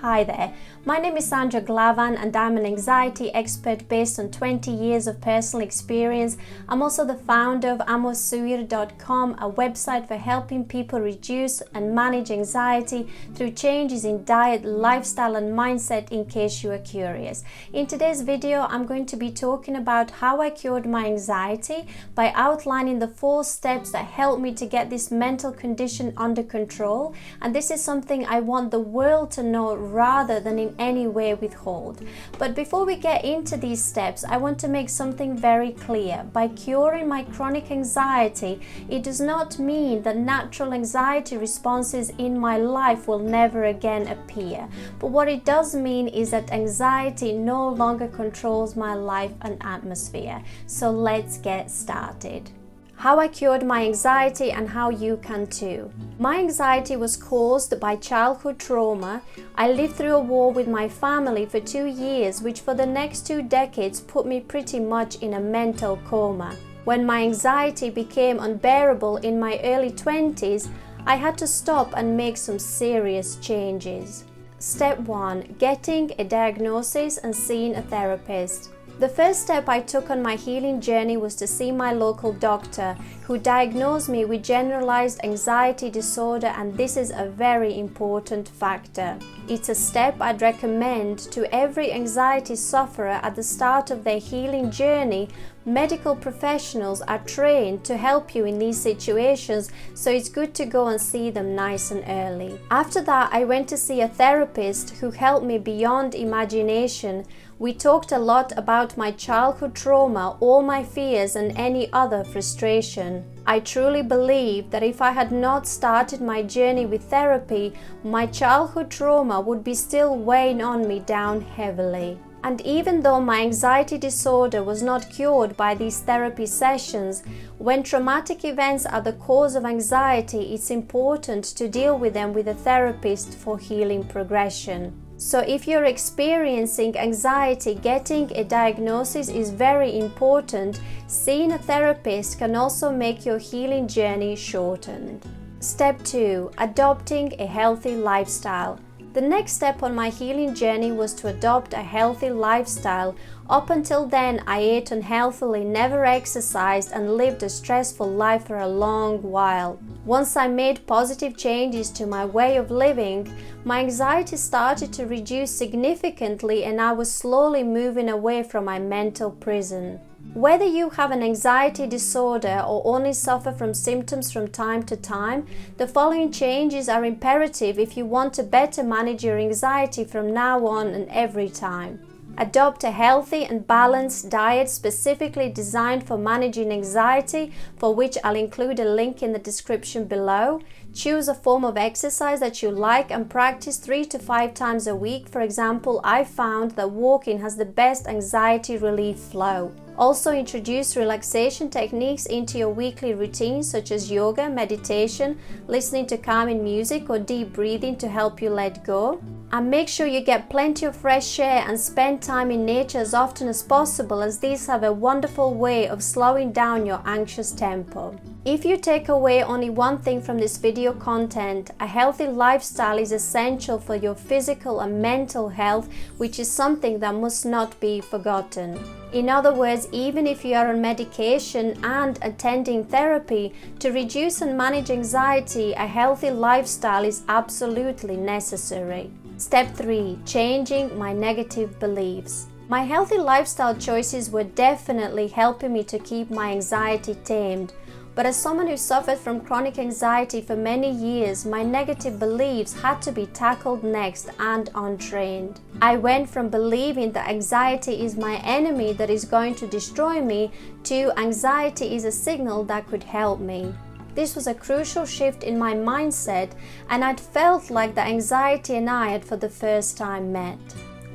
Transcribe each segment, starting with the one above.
Hi there, my name is Sandra Glavan and I'm an anxiety expert based on 20 years of personal experience. I'm also the founder of amosuir.com, a website for helping people reduce and manage anxiety through changes in diet, lifestyle and mindset, in case you are curious. In today's video, I'm going to be talking about how I cured my anxiety by outlining the 4 steps that helped me to get this mental condition under control. And this is something I want the world to know rather than in any way withhold. But before we get into these steps, I want to make something very clear. By curing my chronic anxiety, it does not mean that natural anxiety responses in my life will never again appear. But what it does mean is that anxiety no longer controls my life and atmosphere. So let's get started. How I cured my anxiety and how you can too. My anxiety was caused by childhood trauma. I lived through a war with my family for 2 years, which for the next 2 decades put me pretty much in a mental coma. When my anxiety became unbearable in my early 20s, I had to stop and make some serious changes. Step 1. Getting a diagnosis and seeing a therapist. The first step I took on my healing journey was to see my local doctor, who diagnosed me with Generalized Anxiety Disorder, and this is a very important factor. It's a step I'd recommend to every anxiety sufferer at the start of their healing journey. Medical professionals are trained to help you in these situations, so it's good to go and see them nice and early. After that, I went to see a therapist who helped me beyond imagination. We talked a lot about my childhood trauma, all my fears and any other frustration. I truly believe that if I had not started my journey with therapy, my childhood trauma would be still weighing on me down heavily. And even though my anxiety disorder was not cured by these therapy sessions, when traumatic events are the cause of anxiety, it's important to deal with them with a therapist for healing progression. So if you're experiencing anxiety, getting a diagnosis is very important. Seeing a therapist can also make your healing journey shortened. Step 2. Adopting a healthy lifestyle. The next step on my healing journey was to adopt a healthy lifestyle. Up until then, I ate unhealthily, never exercised, and lived a stressful life for a long while. Once I made positive changes to my way of living, my anxiety started to reduce significantly and I was slowly moving away from my mental prison. Whether you have an anxiety disorder or only suffer from symptoms from time to time, the following changes are imperative if you want to better manage your anxiety from now on and every time. Adopt a healthy and balanced diet specifically designed for managing anxiety, for which I'll include a link in the description below. Choose a form of exercise that you like and practice 3 to 5 times a week. For example, I found that walking has the best anxiety relief flow. Also, introduce relaxation techniques into your weekly routine, such as yoga, meditation, listening to calming music or deep breathing to help you let go. And make sure you get plenty of fresh air and spend time in nature as often as possible, as these have a wonderful way of slowing down your anxious tempo. If you take away only one thing from this video content, a healthy lifestyle is essential for your physical and mental health, which is something that must not be forgotten. In other words, even if you are on medication and attending therapy to reduce and manage anxiety, a healthy lifestyle is absolutely necessary. Step 3. Changing my negative beliefs. My healthy lifestyle choices were definitely helping me to keep my anxiety tamed. But as someone who suffered from chronic anxiety for many years, my negative beliefs had to be tackled next and untrained. I went from believing that anxiety is my enemy that is going to destroy me to anxiety is a signal that could help me. This was a crucial shift in my mindset, and I'd felt like the anxiety and I had for the first time met.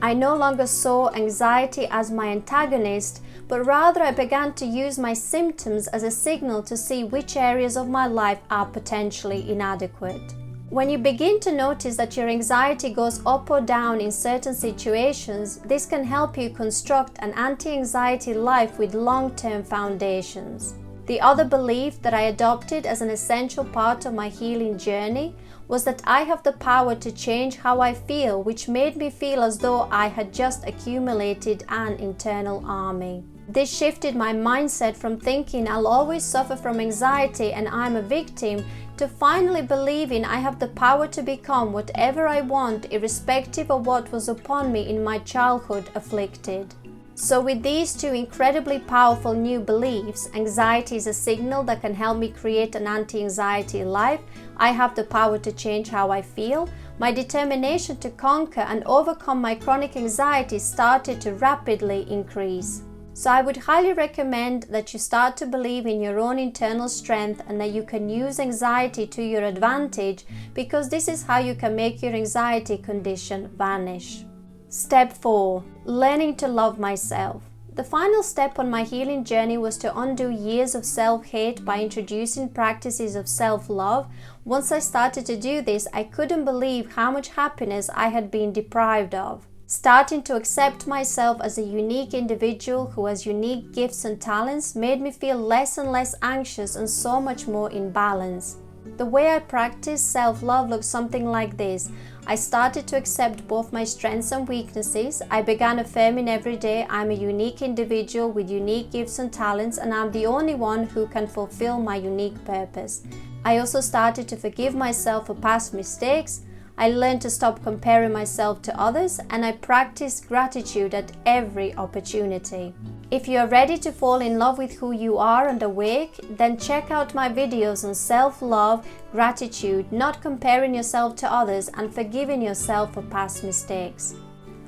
I no longer saw anxiety as my antagonist, but rather I began to use my symptoms as a signal to see which areas of my life are potentially inadequate. When you begin to notice that your anxiety goes up or down in certain situations, this can help you construct an anti-anxiety life with long-term foundations. The other belief that I adopted as an essential part of my healing journey was that I have the power to change how I feel, which made me feel as though I had just accumulated an internal army. This shifted my mindset from thinking I'll always suffer from anxiety and I'm a victim to finally believing I have the power to become whatever I want, irrespective of what was upon me in my childhood afflicted. So with these two incredibly powerful new beliefs, anxiety is a signal that can help me create an anti-anxiety life, I have the power to change how I feel, my determination to conquer and overcome my chronic anxiety started to rapidly increase. So I would highly recommend that you start to believe in your own internal strength and that you can use anxiety to your advantage, because this is how you can make your anxiety condition vanish. Step 4. Learning to love myself. The final step on my healing journey was to undo years of self-hate by introducing practices of self-love. Once I started to do this, I couldn't believe how much happiness I had been deprived of. Starting to accept myself as a unique individual who has unique gifts and talents made me feel less and less anxious and so much more in balance. The way I practice self-love looks something like this. I started to accept both my strengths and weaknesses. I began affirming every day I'm a unique individual with unique gifts and talents, and I'm the only one who can fulfill my unique purpose. I also started to forgive myself for past mistakes. I learned to stop comparing myself to others, and I practiced gratitude at every opportunity. If you are ready to fall in love with who you are and awake, then check out my videos on self-love, gratitude, not comparing yourself to others, and forgiving yourself for past mistakes.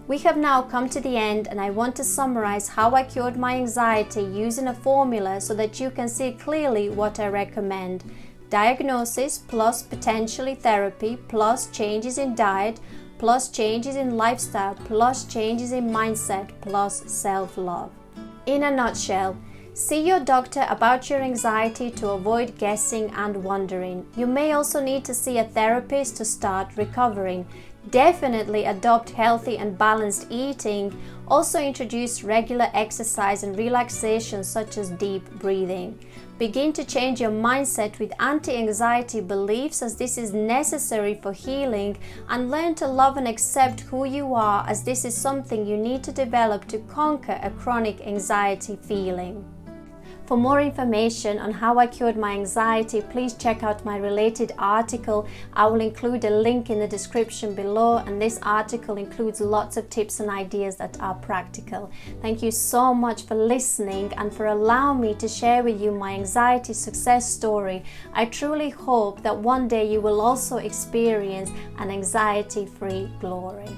We have now come to the end, and I want to summarize how I cured my anxiety using a formula so that you can see clearly what I recommend. Diagnosis plus potentially therapy plus changes in diet plus changes in lifestyle plus changes in mindset plus self-love. In a nutshell, see your doctor about your anxiety to avoid guessing and wondering. You may also need to see a therapist to start recovering. Definitely adopt healthy and balanced eating. Also introduce regular exercise and relaxation such as deep breathing. Begin to change your mindset with anti-anxiety beliefs, as this is necessary for healing, and learn to love and accept who you are, as this is something you need to develop to conquer a chronic anxiety feeling. For more information on how I cured my anxiety, please check out my related article. I will include a link in the description below, and this article includes lots of tips and ideas that are practical. Thank you so much for listening and for allowing me to share with you my anxiety success story. I truly hope that one day you will also experience an anxiety-free glory.